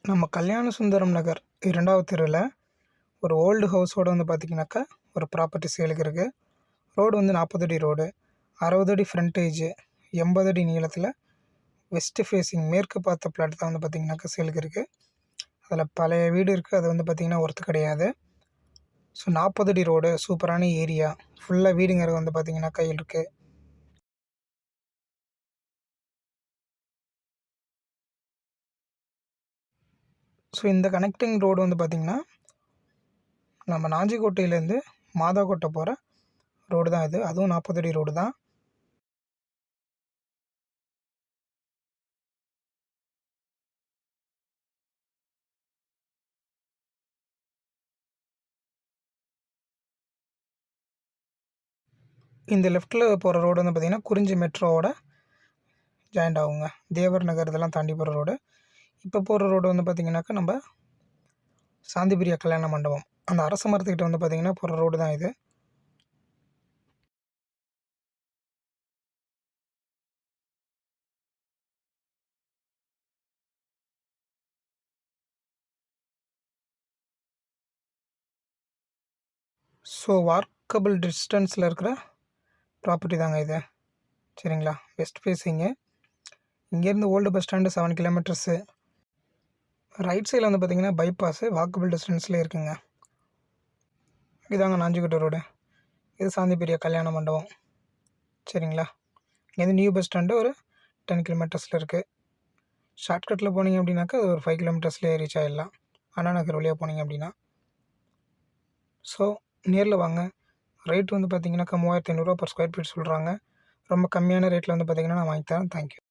நம்ம கல்யாண சுந்தரம் நகர் 2வது தெருவில் ஒரு ஓல்டு ஹவுஸோடு வந்து பார்த்திங்கனாக்கா ஒரு ப்ராப்பர்ட்டி சேலுக்கு இருக்குது. ரோடு வந்து 40 அடி ரோடு, 60 அடி ஃப்ரண்டேஜு, 80 அடி நீளத்தில் வெஸ்ட்டு ஃபேஸிங் மேற்கு பார்த்த பிளாட் தான் வந்து பார்த்திங்கனாக்கா சேலுக்கு இருக்குது. அதில் பழைய வீடு இருக்குது, அது வந்து பார்த்திங்கன்னா ஒர்த்து கிடையாது. ஸோ 40 அடி ரோடு, சூப்பரான ஏரியா, ஃபுல்லாக வீடுங்கிறது வந்து பார்த்திங்கனாக்கா இருக்குது. ஸோ இந்த கனெக்டிங் ரோடு வந்து பார்த்திங்கன்னா நம்ம நாஞ்சிக்கோட்டையிலேருந்து மாதாக்கோட்டை போகிற ரோடு தான் இது. அதுவும் 40 அடி ரோடு தான். இந்த லெஃப்ட்டில் போகிற ரோடு வந்து பார்த்திங்கன்னா குறிஞ்சி மெட்ரோவோட ஜாயிண்ட் ஆகுங்க. தேவர் நகர் இதெல்லாம் தாண்டி போகிற ரோடு. இப்போ போகிற ரோடு வந்து பார்த்திங்கனாக்கா நம்ம சாந்திபிரியா கல்யாண மண்டபம், அந்த அரச மரத்துக்கிட்ட வந்து பார்த்திங்கன்னா போகிற ரோடு தான் இது. ஸோ வாக்கபிள் டிஸ்டன்ஸில் இருக்கிற ப்ராப்பர்ட்டி தாங்க இது. சரிங்களா? West facing. இங்கேருந்து old bus stand 7 kilometres. Right சைடில் வந்து பார்த்திங்கன்னா பைபாஸு வாக்கபிள் டிஸ்டன்ஸில் இருக்குங்க. இதாங்க நாஞ்சிக்கோட்டை ரோடு. இது சாந்திபிரியா கல்யாண மண்டபம். சரிங்களா? இங்கேருந்து நியூ பஸ் ஸ்டாண்டு ஒரு 10 கிலோமீட்டர்ஸில் இருக்குது. ஷார்ட்கட்டில் போனீங்க அப்படின்னாக்கா அது ஒரு 5 கிலோமீட்டர்ஸ்லேயே ரீச் ஆகிடலாம், அண்ணா நகர் வழியாக போனீங்க அப்படின்னா. ஸோ நேரில் வாங்க. ரேட் வந்து பார்த்திங்கனாக்கா 3500 பர் ஸ்கொயர் ஃபீட் சொல்கிறாங்க. ரொம்ப கம்மியான ரேட்டில் வந்து பார்த்திங்கன்னா நான் வாங்கி தரேன். தேங்க்யூ.